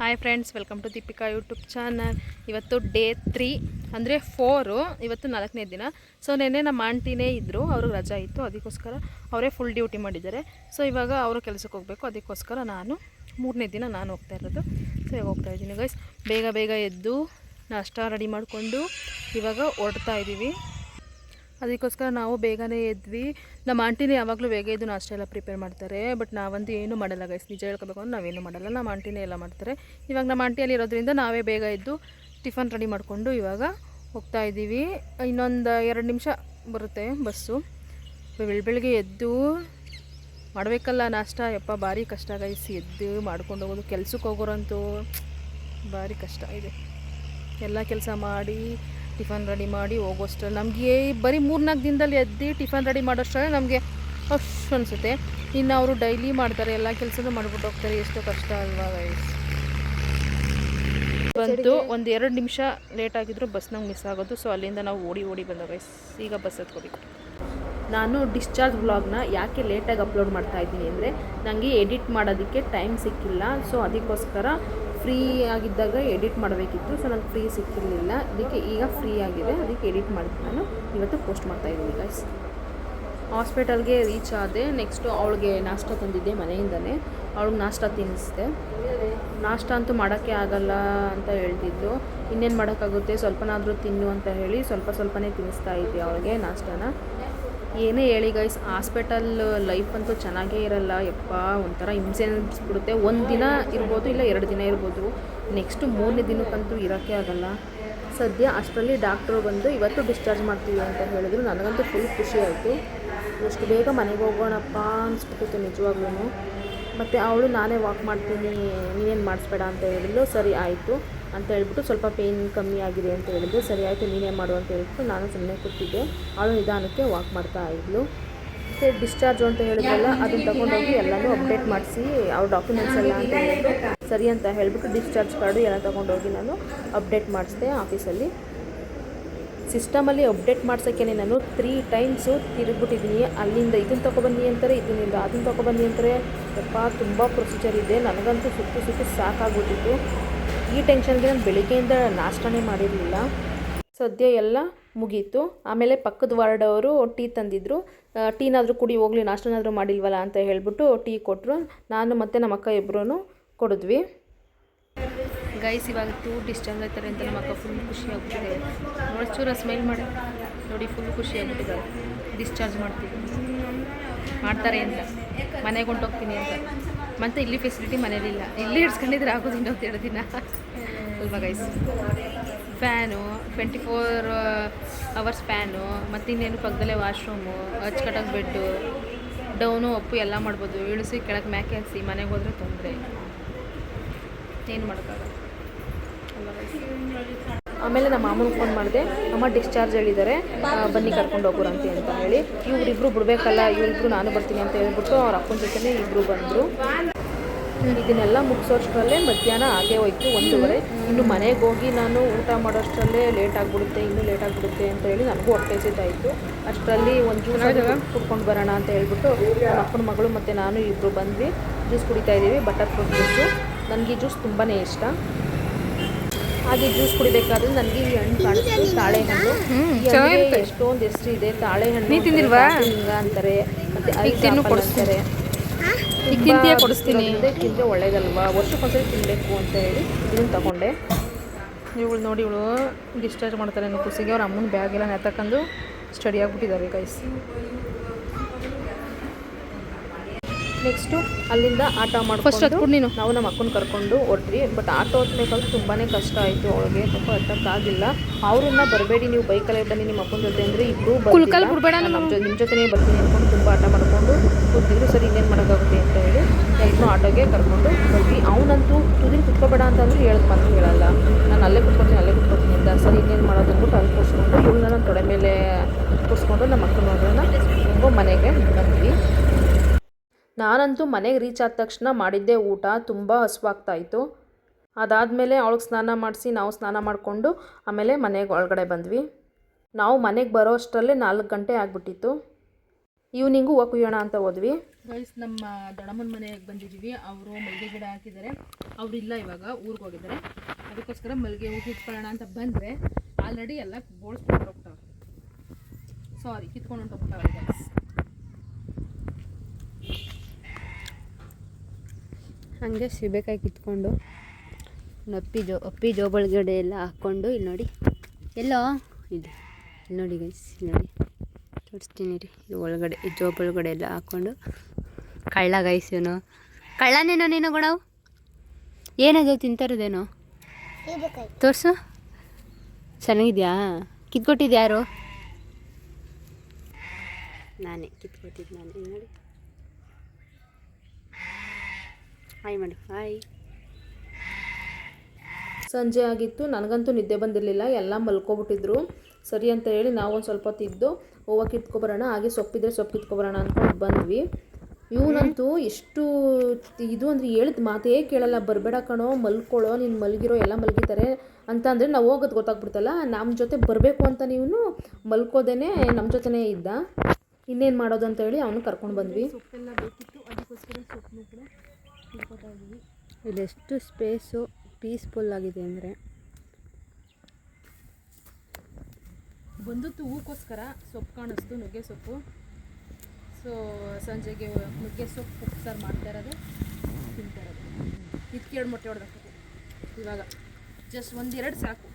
Hi friends, welcome to Deepika YouTube channel. ಇವತ್ತು day 3 ಅಂದರೆ 4. ಇವತ್ತು 4ನೇ ದಿನ. ಸೊ ನೆನ್ನೆ ನಮ್ಮ ಆಂಟಿನೇ ಇದ್ದರು, ಅವ್ರಿಗೆ ರಜಾ ಇತ್ತು, ಅದಕ್ಕೋಸ್ಕರ ಅವರೇ ಫುಲ್ ಡ್ಯೂಟಿ ಮಾಡಿದ್ದಾರೆ. ಸೊ ಇವಾಗ ಅವರು ಕೆಲಸಕ್ಕೆ ಹೋಗಬೇಕು, ಅದಕ್ಕೋಸ್ಕರ ನಾನು 3ನೇ ದಿನ ನಾನು ಹೋಗ್ತಾ ಇರೋದು. ಸೊ ಇವಾಗ ಹೋಗ್ತಾ ಇದ್ದೀನಿ ಗೈಸ್. ಬೇಗ ಬೇಗ ಎದ್ದು ನಾಷ್ಟ ರೆಡಿ ಮಾಡಿಕೊಂಡು ಇವಾಗ ಹೊರಡ್ತಾ ಇದ್ದೀವಿ. ಅದಕ್ಕೋಸ್ಕರ ನಾವು ಬೇಗನೆ ಎದ್ವಿ. ನಮ್ಮ ಆಂಟಿನೇ ಯಾವಾಗಲೂ ಬೇಗ ಎದ್ದು ನಾಷ್ಟ ಎಲ್ಲ ಪ್ರಿಪೇರ್ ಮಾಡ್ತಾರೆ. ಬಟ್ ನಾವಂತೂ ಏನೂ ಮಾಡಲ್ಲ ಗೈಸ್, ನಿಜ ಹೇಳ್ಕೋಬೇಕು ಅಂದ್ರೆ ನಾವೇನು ಮಾಡಲ್ಲ, ನಮ್ಮ ಆಂಟಿನೇ ಎಲ್ಲ ಮಾಡ್ತಾರೆ. ಇವಾಗ ನಮ್ಮ ಆಂಟಿಯಲ್ಲಿ ಇರೋದ್ರಿಂದ ನಾವೇ ಬೇಗ ಎದ್ದು ಟಿಫನ್ ರೆಡಿ ಮಾಡಿಕೊಂಡು ಇವಾಗ ಹೋಗ್ತಾ ಇದ್ದೀವಿ. ಇನ್ನೊಂದು 2 ನಿಮಿಷ ಬರುತ್ತೆ ಬಸ್ಸು. ಬೆಳಗ್ಗೆ ಎದ್ದು ಮಾಡಬೇಕಲ್ಲ ನಾಷ್ಟ, ಯಪ್ಪ ಭಾರಿ ಕಷ್ಟ ಗೈಸ್. ಎದ್ದು ಮಾಡ್ಕೊಂಡು ಹೋಗೋದು, ಕೆಲ್ಸಕ್ಕೆ ಹೋಗೋರಂತೂ ಭಾರಿ ಕಷ್ಟ ಇದೆ. ಎಲ್ಲ ಕೆಲಸ ಮಾಡಿ ಟಿಫನ್ ರೆಡಿ ಮಾಡಿ ಹೋಗೋಷ್ಟರಲ್ಲಿ ನಮಗೆ ಬರೀ 3-4 ದಿನದಲ್ಲಿ ಎದ್ದು ಟಿಫನ್ ರೆಡಿ ಮಾಡೋಷ್ಟರಲ್ಲಿ ನಮಗೆ ಅಷ್ಟು ಅನಿಸುತ್ತೆ. ಇನ್ನು ಅವರು ಡೈಲಿ ಮಾಡ್ತಾರೆ, ಎಲ್ಲ ಕೆಲಸನೂ ಮಾಡಿಬಿಟ್ಟು ಹೋಗ್ತಾರೆ. ಎಷ್ಟು ಕಷ್ಟ ಅಲ್ವಾ ಗೈಸ್. ಬಂತು ಒಂದು 2 ನಿಮಿಷ ಲೇಟ್ ಆಗಿದ್ರು ಬಸ್ ನಮ್ಗೆ ಮಿಸ್ ಆಗೋದು. ಸೊ ಅಲ್ಲಿಂದ ನಾವು ಓಡಿ ಬಂದ ಗೈಸ್. ಈಗ ಬಸ್ ಹತ್ಕೋಬೇಕು. ನಾನು ಡಿಸ್ಚಾರ್ಜ್ ವ್ಲಾಗ್ನ ಯಾಕೆ ಲೇಟಾಗಿ ಅಪ್ಲೋಡ್ ಮಾಡ್ತಾ ಇದ್ದೀನಿ ಅಂದರೆ ನನಗೆ ಎಡಿಟ್ ಮಾಡೋದಕ್ಕೆ ಟೈಮ್ ಸಿಕ್ಕಿಲ್ಲ. ಸೊ ಅದಕ್ಕೋಸ್ಕರ ಫ್ರೀ ಆಗಿದ್ದಾಗ ಎಡಿಟ್ ಮಾಡಬೇಕಿತ್ತು. ಸೊ ನನಗೆ ಫ್ರೀ ಸಿಕ್ಕಿರಲಿಲ್ಲ, ಅದಕ್ಕೆ ಈಗ ಫ್ರೀ ಆಗಿದೆ, ಅದಕ್ಕೆ ಎಡಿಟ್ ಮಾಡಿ ನಾನು ಇವತ್ತು ಪೋಸ್ಟ್ ಮಾಡ್ತಾಯಿದ್ದೀನಿ ಗೈಸ್. ಹಾಸ್ಪಿಟಲ್ಗೆ ರೀಚ್ ಆದೆ. ನೆಕ್ಸ್ಟು ಅವಳಿಗೆ ನಾಷ್ಟ ತಂದಿದ್ದೆ ಮನೆಯಿಂದನೇ, ಅವಳಿಗೆ ನಾಷ್ಟ ತಿನ್ನಿಸಿದೆ. ನಾಷ್ಟ ಅಂತೂ ಮಾಡೋಕ್ಕೆ ಆಗಲ್ಲ ಅಂತ ಹೇಳ್ತಿದ್ದು, ಇನ್ನೇನು ಮಾಡೋಕ್ಕಾಗುತ್ತೆ, ಸ್ವಲ್ಪನಾದರೂ ತಿನ್ನು ಅಂತ ಹೇಳಿ ಸ್ವಲ್ಪನೇ ತಿನ್ನಿಸ್ತಾ ಇದ್ದೆ ಅವಳಿಗೆ ನಾಷ್ಟನ. ಏನೇ ಹೇಳಿ ಗೈಸ್, ಹಾಸ್ಪಿಟಲ್ ಲೈಫ್ ಅಂತೂ ಚೆನ್ನಾಗೇ ಇರಲ್ಲ. ಯಪ್ಪ ಒಂಥರ ಹಿಂಸೆ ಅನಿಸ್ಬಿಡುತ್ತೆ. 1 ದಿನ ಇರ್ಬೋದು, ಇಲ್ಲ 2 ದಿನ ಇರ್ಬೋದು, ನೆಕ್ಸ್ಟು 3ನೇ ದಿನಕ್ಕಂತೂ ಇರೋಕ್ಕೆ ಆಗಲ್ಲ. ಸದ್ಯ ಅಷ್ಟರಲ್ಲಿ ಡಾಕ್ಟ್ರು ಬಂದು ಇವತ್ತು ಡಿಸ್ಚಾರ್ಜ್ ಮಾಡ್ತೀವಿ ಅಂತ ಹೇಳಿದ್ರು. ನನಗಂತೂ ಫುಲ್ ಖುಷಿ ಆಯಿತು. ಎಷ್ಟು ಬೇಗ ಮನೆಗೆ ಹೋಗೋಣಪ್ಪ ಅನಿಸ್ಬಿಟ್ಟಿತ್ತು ನಿಜವಾಗ್ಲೂ. ಮತ್ತು ಅವಳು ನಾನೇ ವಾಕ್ ಮಾಡ್ತೀನಿ, ನೀನೇನು ಮಾಡಿಸ್ಬೇಡ ಅಂತ ಹೇಳಿದ್ಲು. ಸರಿ ಆಯಿತು ಅಂತ ಹೇಳ್ಬಿಟ್ಟು, ಸ್ವಲ್ಪ ಪೇಯ್ನ್ ಕಮ್ಮಿ ಆಗಿದೆ ಅಂತ ಹೇಳಿದ್ರು. ಸರಿ ಆಯಿತು ನೀನೇ ಮಾಡು ಅಂತ ಹೇಳ್ಬಿಟ್ಟು ನಾನು ಸುಮ್ಮನೆ ಕೂತಿದ್ದೆ. ಅವಳು ನಿಧಾನಕ್ಕೆ ವಾಕ್ ಮಾಡ್ತಾ ಇದ್ಲು. ಮತ್ತು ಡಿಸ್ಚಾರ್ಜು ಅಂತ ಹೇಳಿದ್ರಲ್ಲ, ಅದನ್ನು ತಗೊಂಡೋಗಿ ಎಲ್ಲನೂ ಅಪ್ಡೇಟ್ ಮಾಡಿಸಿ ಅವ್ರ ಡಾಕ್ಯುಮೆಂಟ್ಸ್ ಎಲ್ಲ ಅಂತ ಹೇಳಿದ್ರು. ಸರಿ ಅಂತ ಹೇಳಿಬಿಟ್ಟು ಡಿಸ್ಚಾರ್ಜ್ ಕಾರ್ಡು ಎಲ್ಲ ತೊಗೊಂಡೋಗಿ ನಾನು ಅಪ್ಡೇಟ್ ಮಾಡಿಸಿದೆ ಆಫೀಸಲ್ಲಿ. ಸಿಸ್ಟಮಲ್ಲಿ ಅಪ್ಡೇಟ್ ಮಾಡ್ಸೋಕ್ಕೆ ನಾನು 3 ಟೈಮ್ಸು ತಿರುಗಿಬಿಟ್ಟಿದ್ದೀನಿ. ಅಲ್ಲಿಂದ ಇದನ್ನು ತೊಗೊಬನ್ನಿ ಅಂತಾರೆ, ಇದರಿಂದ ಅದನ್ನು ತೊಗೊಬನ್ನಿ ಅಂತಾರೆ. ಯಪ್ಪ ತುಂಬ ಪ್ರೊಸೀಜರ್ ಇದೆ. ನನಗಂತೂ ಸುತ್ತು ಸಾಕಾಗ್ಬಿಟ್ಟಿತ್ತು. ಈ ಟೆನ್ಷನ್ಗೆ ನಾನು ಬೆಳಿಗ್ಗೆಯಿಂದ ನಾಷ್ಟನೇ ಮಾಡಿರಲಿಲ್ಲ. ಸದ್ಯ ಎಲ್ಲ ಮುಗೀತು. ಆಮೇಲೆ ಪಕ್ಕದ ವಾರ್ಡವರು ಟೀ ತಂದಿದ್ದರು. ಟೀನಾದರೂ ಕುಡಿ ಹೋಗಲಿ, ನಾಷ್ಟನಾದರೂ ಮಾಡಿಲ್ವಲ್ಲ ಅಂತ ಹೇಳ್ಬಿಟ್ಟು ಟೀ ಕೊಟ್ಟರು. ನಾನು ಮತ್ತು ನಮ್ಮ ಅಕ್ಕ ಇಬ್ಬರೂ ಕೊಡಿದ್ವಿ ಗೈಸ್. ಇವಾಗ ಡಿಸ್ಚಾರ್ಜ್ ಆಯ್ತಾರೆ ಅಂತ ನಮ್ಮ ಅಕ್ಕ ಫುಲ್ ಖುಷಿ ಆಗ್ಬಿಟ್ಟಿದೆ. ನೋಡಿ ಚೂರ ಸ್ಮೈಲ್ ಮಾಡಿ ನೋಡಿ, ಫುಲ್ ಖುಷಿ ಆಗ್ಬಿಟ್ಟಿದ್ದಾರೆ. ಡಿಸ್ಚಾರ್ಜ್ ಮಾಡ್ತಾರೆ ಅಂತ, ಮನೆಗೆ ಹೊಂಟೋಗ್ತೀನಿ ಅಂತ. ಮತ್ತು ಇಲ್ಲಿ ಫೆಸಿಲಿಟಿ ಮನೇಲಿಲ್ಲ, ಇಲ್ಲಿ ಇಡ್ಸ್ಕೊಂಡಿದ್ರೆ ಆಗೋದು ಇನ್ನೊಂದು 2 ದಿನ ಅಲ್ವಾ ಗೈಸ್. ಫ್ಯಾನು 24 ಅವರ್ಸ್ ಫ್ಯಾನು, ಮತ್ತು ಇನ್ನೇನು ಪಕ್ಕದಲ್ಲೇ ವಾಶ್ರೂಮು, ಅಚ್ಚುಕಟ್ಟಾಗಿ ಬೆಡ್ಡು, ಡೌನು ಅಪ್ಪು ಎಲ್ಲ ಮಾಡ್ಬೋದು. ಇಳಿಸಿ ಕೆಳಗೆ ಮ್ಯಾಕೆ ಹಾಕಿಸಿ ಮನೆಗೆ ಹೋದರೆ ತೊಂದರೆ, ಏನು ಮಾಡೋಕ್ಕಾಗಲ್ಲ ಅಲ್ವಾ ಗೈಸ್. ಆಮೇಲೆ ನಮ್ಮ ಮಾಮನಿಗೆ ಫೋನ್ ಮಾಡಿದೆ, ಅಮ್ಮ ಡಿಸ್ಚಾರ್ಜ್ ಹೇಳಿದ್ದಾರೆ, ಬನ್ನಿ ಕರ್ಕೊಂಡು ಹೋಗೋರಂತೆ ಅಂತ ಹೇಳಿ. ಇವರಿಬ್ಬರು ಬಿಡಬೇಕಲ್ಲ, ಇವರಿಬ್ಬರು ನಾನು ಬರ್ತೀನಿ ಅಂತ ಹೇಳ್ಬಿಟ್ಟು ಅವ್ರ ಅಪ್ಪನ ಜೊತೆನೇ ಇಬ್ಬರು ಬಂದರು. ಇದನ್ನೆಲ್ಲ ಮುಗಿಸೋಷ್ಟರಲ್ಲೇ ಮಧ್ಯಾಹ್ನ ಆಗೇ ಹೋಯ್ತು, 1:30. ಇನ್ನು ಮನೆಗೆ ಹೋಗಿ ನಾನು ಊಟ ಮಾಡೋಷ್ಟರಲ್ಲೇ ಲೇಟ್ ಆಗಿಬಿಡುತ್ತೆ ಅಂತ ಹೇಳಿ ನನಗೂ ಹೊಟ್ಟೆ ಹಸಿತಾಯಿತು. ಅಷ್ಟರಲ್ಲಿ ಒಂದು ಜ್ಯೂಸ್ ಕುಡ್ಕೊಂಡು ಬರೋಣ ಅಂತ ಹೇಳ್ಬಿಟ್ಟು ನಮ್ಮ ಅಪ್ಪನ ಮಗಳು ಮತ್ತು ನಾನು ಇಬ್ಬರು ಬಂದ್ವಿ. ಜ್ಯೂಸ್ ಕುಡಿತಾ ಇದ್ದೀವಿ, ಬಟರ್ ಫ್ರೂಟ್ ಜ್ಯೂಸು. ನನಗೆ ಈ ಜ್ಯೂಸ್ ತುಂಬಾ ಇಷ್ಟ. ಹಾಗೆ ಜ್ಯೂಸ್ ಕುಡಿಬೇಕಾದ್ರೆ ನನಗೆ ಈ ಹಣ್ಣು ಕಾಣಿಸ್ತು, ತಾಳೆಹಣ್ಣು. ಎಷ್ಟೊಂದು ಹೆಸರು ಇದೆ, ತಾಳೆಹಣ್ಣು ಹಿಂಗ ಅಂತಾರೆ, ಮತ್ತು ಐದು ಅಂತಾರೆ. ತಿಂದರೆ ಒಳ್ಳೇದಲ್ವಾ, ವರ್ಷಕ್ಕೊಂದ್ಸರಿ ತಿನ್ನಬೇಕು ಅಂತ ಹೇಳಿ ಇದನ್ನು ತಗೊಂಡೆ. ಇವಳು ನೋಡಿ, ಇವಳು ಡಿಸ್ಚಾರ್ಜ್ ಮಾಡ್ತಾರೆ ಅನ್ನೋ ಖುಷಿಗೆ ಅವ್ರ ಅಮ್ಮನ ಬ್ಯಾಗೆಲ್ಲ ನೆತಕ್ಕಂಡು ಸ್ಟಡಿ ಆಗಿಬಿಟ್ಟಿದ್ದಾರೆ ಗೈಸ್. ನೆಕ್ಸ್ಟು ಅಲ್ಲಿಂದ ಆಟೋ ಮಾಡ್ಕೊಂಡು ನಾವು ನಮ್ಮ ಅಕ್ಕನ ಕರ್ಕೊಂಡು ಹೊರಟ್ವಿ. ಬಟ್ ಆಟೋ ಹತ್ಬೇಕಾದ್ರೆ ತುಂಬಾ ಕಷ್ಟ ಆಯಿತು ಅವಳಿಗೆ, ಪಾಪ ಹತ್ತಕ್ಕಾಗಿಲ್ಲ. ಅವ್ರನ್ನ ಬರಬೇಡಿ, ನೀವು ಬೈಕಲ್ಲೇ ಬನ್ನಿ ನಿಮ್ಮ ಅಕ್ಕನ ಜೊತೆ ಅಂದರೆ ಇಬ್ಬರು ನಿಮ್ಮ ಜೊತೆನೇ ಬರ್ತೀನಿ ಅಂದ್ಕೊಂಡು ತುಂಬ ಆಟ ಮಾಡಿಕೊಂಡು ಕೂತಿದ್ರು. ಸರಿ ಇನ್ನೇನು ಮಾಡೋಕ್ಕಾಗುತ್ತೆ ಅಂತ ಹೇಳಿ ಎಲ್ಲರೂ ಆಟೋಗೆ ಕರ್ಕೊಂಡು ಬಂದ್ವಿ. ಅವನಂತೂ ತುದಿನ ಕುತ್ಕೋಬೇಡ ಅಂತಂದ್ರೆ ಹೇಳಲ್ಲ, ನಾನು ಅಲ್ಲೇ ಕುತ್ಕೊತೀನಿ ಅಂತ. ಸರಿ ಇನ್ನೇನು ಮಾಡೋದು ಅಂದ್ಬಿಟ್ಟು ಅಲ್ಲಿ ಕೂರಿಸ್ಕೊಂಡು ಇವಳನ್ನ ನಾನು ತೊಡೆ ಮೇಲೆ ಕೂರಿಸ್ಕೊಂಡು ನಮ್ಮ ಅಕ್ಕನ ಮಗಳನ್ನ ಹೆಂಗೋ ಮನೆಗೆ ಬಂದ್ವಿ. ನಾನಂತೂ ಮನೆಗೆ ರೀಚ್ ಆದ ತಕ್ಷಣ ಮಾಡಿದ್ದೆ ಊಟ, ತುಂಬ ಹಸುವಾಗ್ತಾಯಿತ್ತು. ಅದಾದಮೇಲೆ ಅವಳಿಗೆ ಸ್ನಾನ ಮಾಡಿಸಿ ನಾವು ಸ್ನಾನ ಮಾಡಿಕೊಂಡು ಆಮೇಲೆ ಮನೆಗೆ ಒಳಗಡೆ ಬಂದ್ವಿ. ನಾವು ಮನೆಗೆ ಬರೋ ಅಷ್ಟರಲ್ಲೇ 4 ಗಂಟೆ ಆಗಿಬಿಟ್ಟಿತ್ತು. ಈವ್ನಿಂಗು ಹೂವು ಕುಯ್ಯೋಣ ಅಂತ ಹೋದ್ವಿ ಗೈಸ್. ನಮ್ಮ ದೊಡ್ಡಮ್ಮನ ಮನೆಗೆ ಬಂದಿದ್ದೀವಿ. ಅವರು ಮಲ್ಲಿಗೆ ಗಿಡ ಹಾಕಿದ್ದಾರೆ. ಅವರಿಲ್ಲ, ಇವಾಗ ಊರಿಗೆ ಹೋಗಿದ್ದಾರೆ. ಅದಕ್ಕೋಸ್ಕರ ಮಲ್ಲಿಗೆ ಹೂ ಕಿತ್ಕೊಳ್ಳೋಣ ಅಂತ ಬಂದರೆ ಆಲ್ರೆಡಿ ಎಲ್ಲ ಬೋಳ್ಸ್ಕೊಂಡು ಹೋಗ್ತಾವೆ. ಸಾರಿ, ಕಿತ್ಕೊಂಡು ಹೊಂಟೋಗ್ತಾವೆ ಗೈಸ್. ಹಾಗೆ ಸಿಬೇಕಾಗಿ ಕಿತ್ಕೊಂಡು ಅಪ್ಪಿ ಜೋಬಳಗಡೆ ಎಲ್ಲ ಹಾಕ್ಕೊಂಡು ಇಲ್ಲಿ ನೋಡಿ ಎಲ್ಲೋ ಇದೆ, ಇಲ್ಲಿ ನೋಡಿ ಗೈಸ್, ಇಲ್ಲಿ ನೋಡಿ ತೋರಿಸ್ತೀನಿ ರೀ. ಇದು ಒಳಗಡೆ ಈ ಜೋಬೊಳಗಡೆ ಎಲ್ಲ ಹಾಕ್ಕೊಂಡು ಕಳ್ಳ ಗೈಸ್. ಇವನು ಕಳ್ಳನೇನೋ ನೀನು ಗುಣವು ಏನದು ತಿಂತಾರದೇನೋ ತೋರಿಸು. ಚೆನ್ನಾಗಿದ್ಯಾ? ಕಿತ್ಕೊಟ್ಟಿದ್ದು ಯಾರು? ನಾನೇ ಕಿತ್ಕೊಟ್ಟಿದ್ದು, ನಾನೇ. ನೋಡಿ ಹಾಯ್ ಮಾಡಿ, ಹಾಯ್. ಸಂಜೆ ಆಗಿತ್ತು. ನನಗಂತೂ ನಿದ್ದೆ ಬಂದಿರಲಿಲ್ಲ. ಎಲ್ಲ ಮಲ್ಕೊಬಿಟ್ಟಿದ್ರು. ಸರಿ ಅಂತ ಹೇಳಿ ನಾವು ಒಂದು ಸ್ವಲ್ಪ ಹೊತ್ತಿದ್ದು ಹೂವು ಕಿತ್ಕೊಬರೋಣ, ಹಾಗೆ ಸೊಪ್ಪಿದ್ರೆ ಸೊಪ್ಪು ಕಿತ್ಕೊಬರೋಣ ಅಂದ್ಕೊಂಡು ಬಂದ್ವಿ. ಇವನಂತೂ ಎಷ್ಟು ಇದು ಅಂದರೆ ಹೇಳಿದ ಮಾತೇ ಕೇಳಲ್ಲ. ಬರಬೇಡ ಕಣೋ, ಮಲ್ಕೊಳ್ಳೋ, ನೀನು ಮಲಗಿರೋ, ಎಲ್ಲ ಮಲಗಿತಾರೆ ಅಂತ ಅಂದರೆ ನಾವು ಹೋಗೋದು ಗೊತ್ತಾಗ್ಬಿಡ್ತಲ್ಲ. ನಮ್ಮ ಜೊತೆ ಬರಬೇಕು ಅಂತ ನೀವು ಮಲ್ಕೋದೇನೆ ನಮ್ಮ ಜೊತೆನೇ ಇದ್ದ. ಇನ್ನೇನು ಮಾಡೋದು ಅಂತ ಹೇಳಿ ಅವನು ಕರ್ಕೊಂಡು ಬಂದ್ವಿ. ಸೊಪ್ಪೆಲ್ಲ ಬೇಕಿತ್ತು, ಅದಕ್ಕೋಸ್ಕರ ಸೊಪ್ಪನ್ನು ಕೂಡ ತಿಳ್ಕೊತಾ ಇದ್ವಿ. ಇದೆಷ್ಟು ಸ್ಪೇಸು ಪೀಸ್ಫುಲ್ ಆಗಿದೆ ಅಂದರೆ. ಬಂದದ್ದು ಹೂಕೋಸ್ಕರ ಸೊಪ್ಪು ಕಾಣಿಸ್ತು, ನುಗ್ಗೆ ಸೊಪ್ಪು. ಸೊ ಸಂಜೆಗೆ ನುಗ್ಗೆ ಸೊಪ್ಪು ಉಪ್ಸಾರು ಮಾಡ್ತಾ ಇರೋದು, ತಿಂತಾ ಇರೋದು. ಇದಕ್ಕೆ 2 ಮೊಟ್ಟೆ ಹೊಡೆದಾಕ್ಬೇಕು ಇವಾಗ. ಜಸ್ಟ್ 1-2 ಸಾಕು.